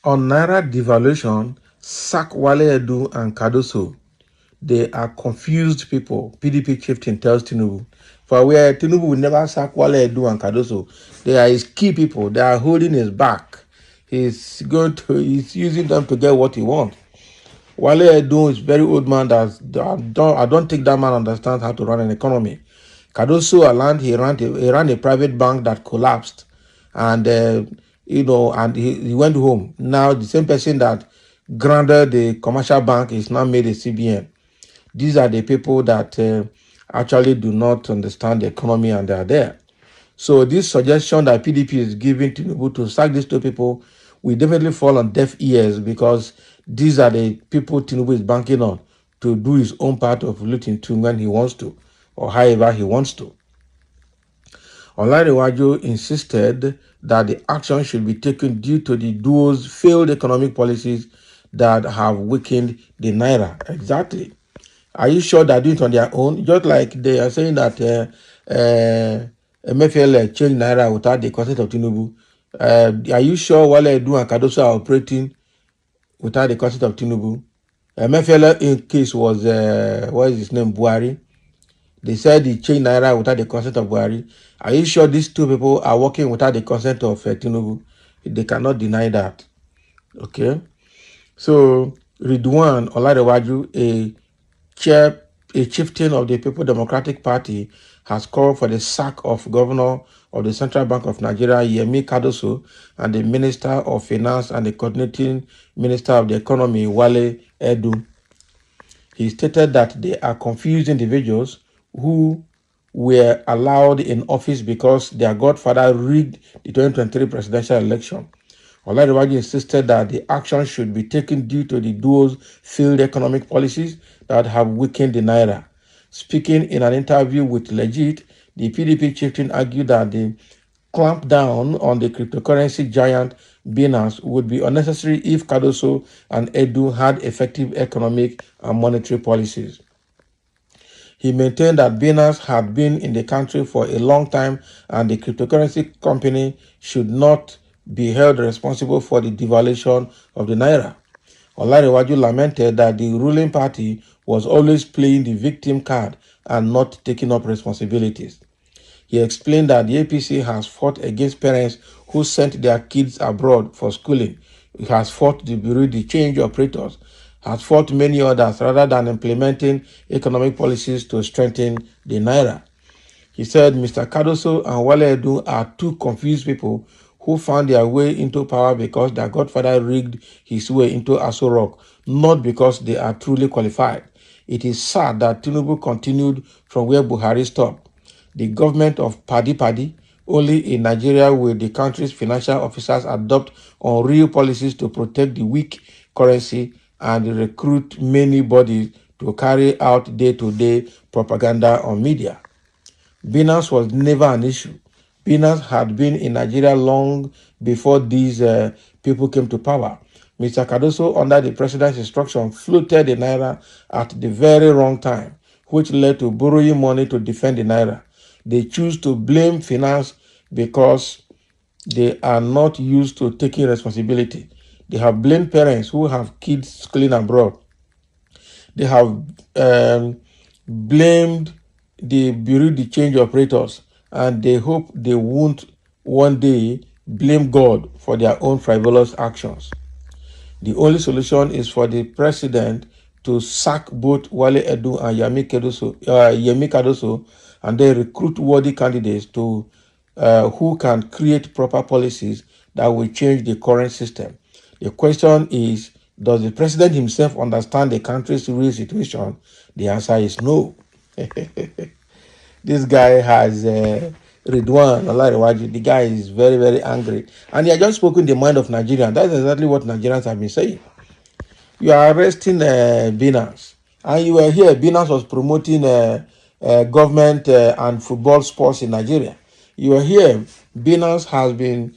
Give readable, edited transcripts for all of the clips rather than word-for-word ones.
On Naira devaluation, sack Wale Edun and Cardoso. They are confused people. PDP chieftain tells Tinubu. For where Tinubu will never sack Wale Edun and Cardoso. They are his key people. They are holding his back. He's using them to get what he wants. Wale Edun is very old man I don't think that man understands how to run an economy. Cardoso he ran a private bank that collapsed, and and he went home. Now the same person that grounded the commercial bank is now made a CBN. These are the people that actually do not understand the economy, and they are there. So this suggestion that PDP is giving Tinubu to sack these two people will definitely fall on deaf ears, because these are the people Tinubu is banking on to do his own part of looting to when he wants to, or however he wants to. Olarewaju insisted that the action should be taken due to the duo's failed economic policies that have weakened the Naira. Exactly. Are you sure they're doing it on their own? Just like they are saying that MFL changed Naira without the consent of Tinubu. Are you sure Wale Edun and Cardoso are operating without the consent of Tinubu? MFL in case was, what is his name, Buhari. They said he changed Naira without the consent of Buhari. Are you sure these two people are working without the consent of Tinubu? They cannot deny that. Okay? So, Ridwan Olarewaju, a chieftain of the People Democratic Party, has called for the sack of Governor of the Central Bank of Nigeria, Yemi Cardoso, and the Minister of Finance and the coordinating Minister of the Economy, Wale Edun. He stated that they are confused individuals who were allowed in office because their godfather rigged the 2023 presidential election. Olarewaju insisted that the action should be taken due to the duo's failed economic policies that have weakened the Naira. Speaking in an interview with Legit, the PDP chieftain argued that the clamp down on the cryptocurrency giant Binance would be unnecessary if Cardoso and Edun had effective economic and monetary policies. He maintained that Binance had been in the country for a long time and the cryptocurrency company should not be held responsible for the devaluation of the Naira. Olarewaju lamented that the ruling party was always playing the victim card and not taking up responsibilities. He explained that the APC has fought against parents who sent their kids abroad for schooling. It has fought the Bureau de Change operators, has fought many others rather than implementing economic policies to strengthen the Naira. He said Mr. Cardoso and Wale Edun are two confused people who found their way into power because their godfather rigged his way into Aso Rock, not because they are truly qualified. It is sad that Tinubu continued from where Buhari stopped. The government of Paddy, only in Nigeria will the country's financial officers adopt unreal policies to protect the weak currency and recruit many bodies to carry out day-to-day propaganda on media. Binance was never an issue. Binance had been in Nigeria long before these people came to power. Mr. Cardoso, under the president's instruction, floated the Naira at the very wrong time, which led to borrowing money to defend the Naira. They choose to blame finance because they are not used to taking responsibility. They have blamed parents who have kids schooling abroad. They have blamed the Bureau de Change operators, and they hope they won't one day blame God for their own frivolous actions. The only solution is for the president to sack both Wale Edun and Yemi Cardoso, and then recruit worthy candidates to who can create proper policies that will change the current system. The question is, does the president himself understand the country's real situation? The answer is no. This guy has Ridwan Olarewaju. The guy is very, very angry. And he has just spoken the mind of Nigerians. That's exactly what Nigerians have been saying. You are arresting Binance. And you were here, Binance was promoting government and football sports in Nigeria. You are here, Binance has been,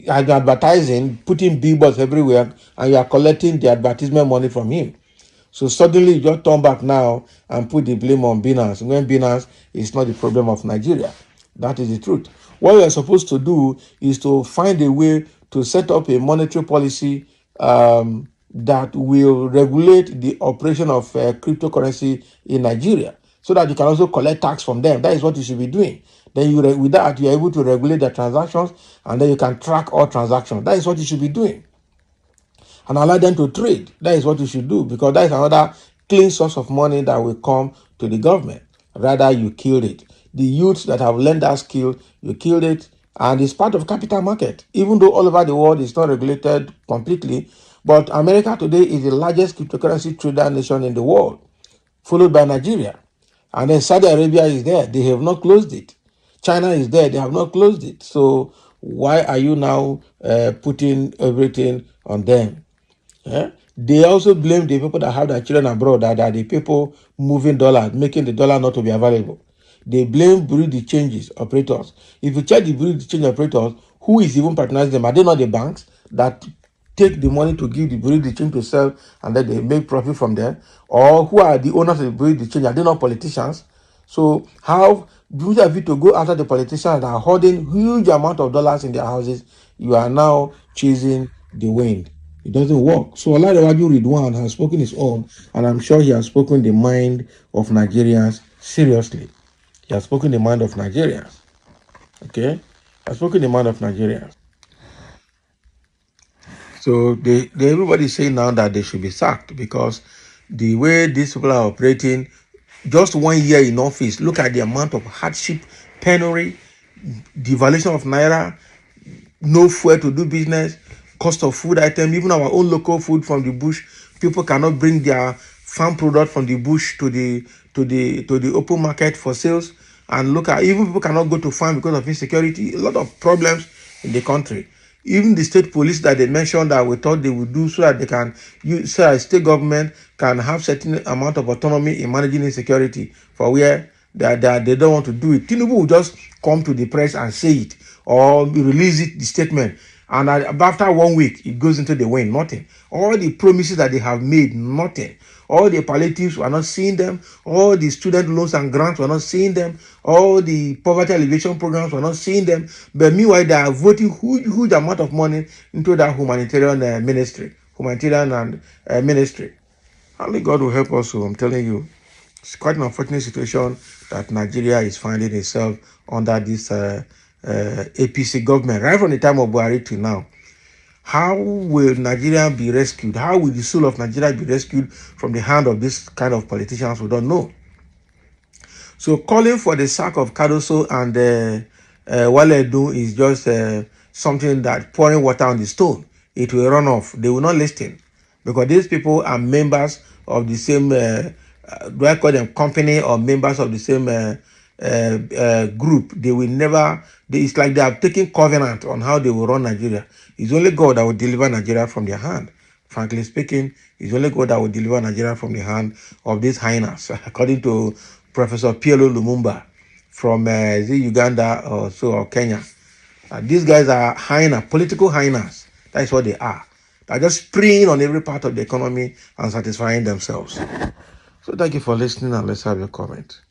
advertising, putting billboards everywhere, and you are collecting the advertisement money from him. So suddenly you just turn back now and put the blame on Binance when Binance is not the problem of Nigeria. That is the truth. What we are supposed to do is to find a way to set up a monetary policy that will regulate the operation of cryptocurrency in Nigeria, so that you can also collect tax from them. That is what you should be doing. Then with that, you are able to regulate the transactions, and then you can track all transactions. That is what you should be doing. And allow them to trade. That is what you should do, because that is another clean source of money that will come to the government. Rather, you killed it. The youths that have learned that skill, you killed it, and it's part of capital market. Even though all over the world it's not regulated completely, but America today is the largest cryptocurrency trader nation in the world, followed by Nigeria. And then Saudi Arabia is there. They have not closed it. China is there. They have not closed it. So why are you now putting everything on them? Eh? They also blame the people that have their children abroad, that are the people moving dollars, making the dollar not to be available. They blame Bureau de Changes operators. If you check the Bureau de Change operators, who is even patronizing them? Are they not the banks that take the money to give the Bureau de Change to sell, and then they make profit from there? Or who are the owners of the Bureau de Change? Are they not politicians? So how do you have to go after the politicians that are holding huge amount of dollars in their houses? You are now chasing the wind. It doesn't work. So Olarewaju Ridwan has spoken his own, and I'm sure he has spoken the mind of Nigerians seriously. He has spoken the mind of Nigerians. Okay? He has spoken the mind of Nigerians. So everybody is saying now that they should be sacked, because the way these people are operating, just 1 year in office, look at the amount of hardship, penury, devaluation of Naira, no fuel to do business, cost of food item, even our own local food from the bush. People cannot bring their farm product from the bush to the open market for sales. And look at, even people cannot go to farm because of insecurity. A lot of problems in the country. Even the state police that they mentioned that we thought they would do, so that they can use, so that state government can have certain amount of autonomy in managing insecurity, for where they don't want to do it. Tinubu will just come to the press and say it, or release it, the statement, and after 1 week it goes into the wind. Nothing. All the promises that they have made, nothing. All the palliatives, we are not seeing them. All the student loans and grants, we are not seeing them. All the poverty alleviation programs, we are not seeing them. But meanwhile, they are voting huge amount of money into that humanitarian ministry, ministry. Only God will help us. So I'm telling you, it's quite an unfortunate situation that Nigeria is finding itself under this APC government, right from the time of Buhari to now. How will Nigeria be rescued? How will the soul of Nigeria be rescued from the hand of this kind of politicians? We don't know. So calling for the sack of Cardoso and Wale Edun is just something that pouring water on the stone. It will run off. They will not listen, because these people are members of the same, do I call them company, or members of the same group. They will never, it's like they have taken covenant on how they will run Nigeria. It's only God that will deliver Nigeria from their hand. Frankly speaking, it's only God that will deliver Nigeria from the hand of these hyenas, according to Professor Pielo Lumumba from Uganda or Kenya. These guys are hyenas, political hyenas. That is what they are. They're just preying on every part of the economy and satisfying themselves. So thank you for listening, and let's have your comment.